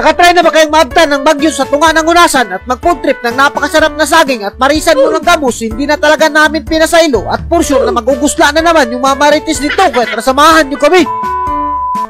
Nakatry na ba kayong maabtan ng bagyo sa tunga ng unasan at mag-food trip ng napakasarap na saging at parisan mo ng gamus? Hindi na talaga namin pinasaylo at for sure na magugusla na naman yung mga marites nito kaya tara samahan nyo kami.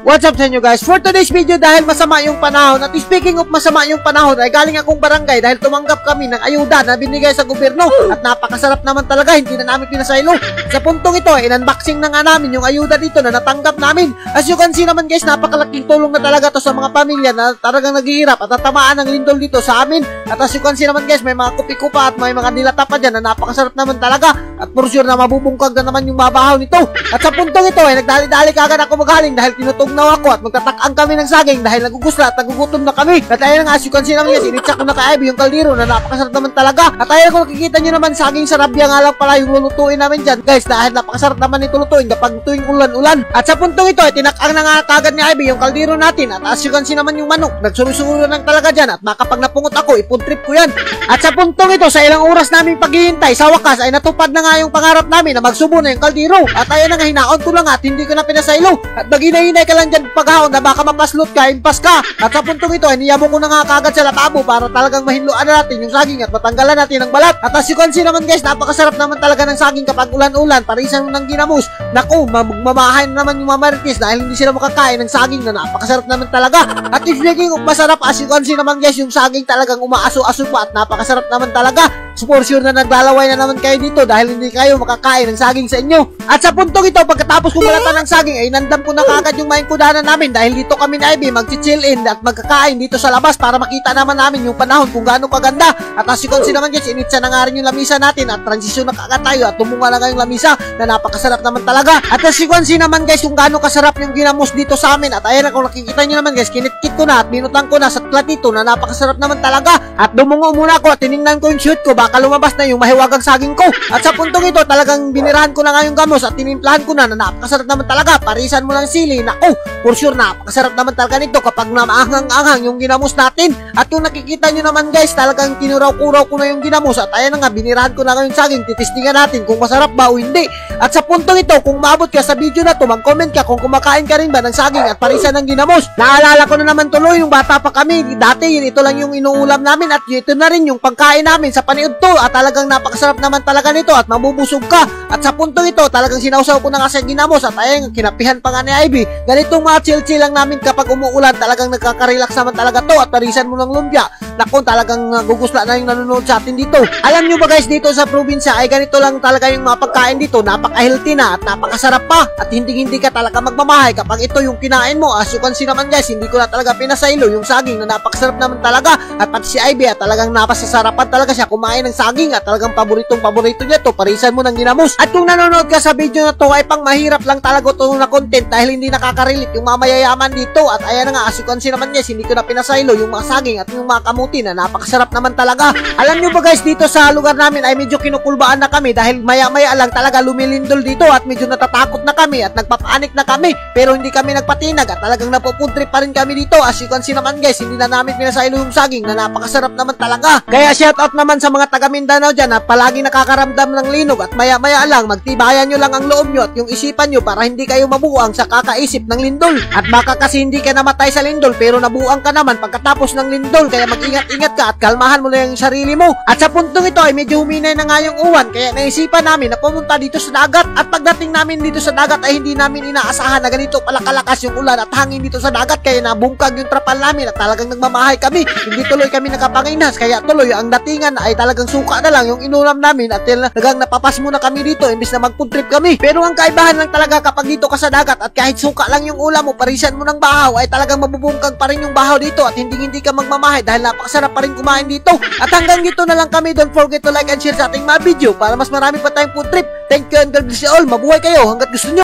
What's up sa inyo guys? For today's video, dahil masama yung panahon at speaking of masama yung panahon ay galing akong barangay dahil tumanggap kami ng ayuda na binigay sa gobyerno at napakasarap naman talaga, hindi na namin pinasaylo. Sa puntong ito ay in-unboxing na nga namin yung ayuda dito na natanggap namin. As you can see naman guys, napakalaking tulong na talaga to sa mga pamilya na talagang naghihirap at natamaan ng lindol dito sa amin. At as you can see naman guys, may mga kupi-kupa at may mga nilata pa dyan na napakasarap naman talaga at for sure na mabubungkag na naman yung mabahaw nito. At sa puntong ito ay nagdali-dali kagad ako magaling dahil tinutugnaw ako at magtatakang kami ng saging dahil nagugusla at nagugutom na kami. At ayun nga, as you can see naman guys, initsak ko na kay Ivy yung kaldero na napakasarap naman talaga. At ayun kung nakikita nyo naman, saging sarabya nga lang pala yung lulutuin namin dyan guys dahil napakasarap naman ito lutuin kapag tuwing ulan-ulan. At sa puntong ito ay tinakang na nga kagad ni Ivy yung kaldero natin at as you can see naman yung manok, nagsurusulo lang talaga dyan at makapag napungot ako, ipon trip ko yan. At sa puntong ito, sa ilang oras namin paghihintay, sa wakas ay natupad na nga yung pangarap namin na magsubo na yung kaldero. At ayun na nga, hinaon ko lang at hindi ko na pinasaylo. At maghinay-hinay ka lang dyan paghahon na baka mapaslot ka, impas ka. At sa puntong ito ay niyabo ko na nga kagad sa lababo para talagang mahinluan na natin yung saging at matanggalan natin ng balat. At as you can see naman guys, napakasarap naman talaga ng saging kapag ulan-ulan, parisan mo ng ginamos. Naku, magmamahay na naman yung mga marites dahil hindi sila makakain ng saging na napakasarap naman talaga. At if speaking of masarap, as you can see naman guys, yung saging talagang umaaso-aso pa at napakasarap naman talaga. So for sure na naglalaway na naman kayo dito dahil hindi kayo makakain ng saging sa inyo. At sa puntong ito, pagkatapos kumalata ng saging ay nandam ko na kagad yung maing kudanan namin dahil dito kami na Ivy mag-chill in at magkakain dito sa labas para makita naman namin yung panahon kung gaano kaganda. At as you can see naman guys, initsa na nga rin yung lamisa natin at transisyon na kagad tayo at tumunga na nga yung lamisa na napakasarap naman talaga. At as you can see naman guys, kung gaano kasarap yung ginamos dito sa amin. At ayan, kung nakikita nyo naman guys, kinitkit ko na at minutang ko na sa platito na napakasarap naman talaga. At dumungo muna ako at tinignan ko yung shoot ko, baka lumabas na yung mahiwagang saging ko. At sa puntong ito, talagang binirahan ko na nga yung gamos at tinimplahan ko na napakasarap naman talaga. Parisan mo lang sili, naku, for sure napakasarap naman talaga nito kapag namaanghang-anghang yung ginamos natin. At kung nakikita nyo naman guys, talagang tinuraw-kuraw ko na yung ginamos at ayan na nga, binirahan ko na nga yung saging. Titistingan natin kung masarap ba o hindi. At sa puntong ito, kung maabot ka sa video na to, mag-comment ka kung kumakain ka rin ba ng saging at parisan ng ginamos. Naalala ko na naman tuloy yung bata pa kami. Dati ito lang yung inuulam namin at ito na rin yung pagkain namin sa paniud to. At talagang napakasarap naman talaga nito at mabubusog ka. At sa puntong ito, talagang sinausaw ko na nga sa ginamos at ayun, kinapihan pa nga ni Ivy. Ganitong mga chill-chill lang namin kapag umuulan, talagang nagkaka-relax naman talaga to at parisan mo ng lumpia. Naku, talagang gugusla na yung nanonood sa atin dito. Alam nyo ba guys, dito sa probinsya ay ganito lang talaga yung mga pagkain dito, napaka-healthy na at napakasarap pa at hindi ka talaga magmamahay kapag ito yung kinain mo. As you can see naman guys, hindi ko na talaga pinasaylo yung saging na napakasarap naman talaga at pati si Ivy at talagang napasasarapan talaga siya kumain ng saging at talagang paborito niya to, parisan mo ng ginamos. At kung nanonood ka sa video na to ay pang mahirap lang talaga to na content dahil hindi nakaka-relate yung mga mayayaman dito. At ayan na nga, as you can see naman guys, hindi ko na pinasaylo yung mga saging at yung mga kamuti na napakasarap naman talaga. Alam nyo ba guys, dito sa lugar namin ay medyo kinukulbaan na kami dahil maya-maya lang talaga lumilindol dito at medyo natatakot na kami at nagpapanik na kami pero hindi kami nagpatinag at talagang napupuntrip pa rin kami dito. As you can see naman guys, hindi na namin pinasaylo yung saging na napakasarap naman talaga. Kaya shout out naman sa mga taga Mindanao dyan na palagi nakakaramdam ng linog at maya-maya lang magtibayan nyo lang ang loob nyo at yung isipan nyo para hindi kayo mabuang sa kakaisip ng lindol. At baka kasi hindi ka namatay sa lindol pero nabuang ka naman pagkatapos ng lindol, kaya mag-ingat-ingat ka at kalmahan mo na yung sarili mo. At sa puntong ito ay medyo huminay na nga yung uwan kaya naisipan namin na pumunta dito sa dagat. At pagdating namin dito sa dagat ay hindi namin inaasahan na ganito pala kalakas yung ulan at hangin dito sa dagat kaya nabungkag yung trapal namin at talagang nagmamahay kami. Hindi tuloy kami nakapanginas kaya tuloy ang datingan ay talagang suka na lang yung inulam namin at talagang napapas muna kami dito imbis na mag-food trip kami. Pero ang kaibahan lang talaga kapag dito ka sa dagat at kahit suka lang yung ulam mo, parisan mo ng bahaw ay talagang mabubungkag pa rin yung bahaw dito at hindi ka magmamahay dahil napakasarap pa rin kumain dito. At hanggang dito na lang kami. Don't forget to like and share sa ating mga video para mas marami pa tayong food trip. Thank you and God bless you all. Mabuhay kayo hanggat gusto nyo.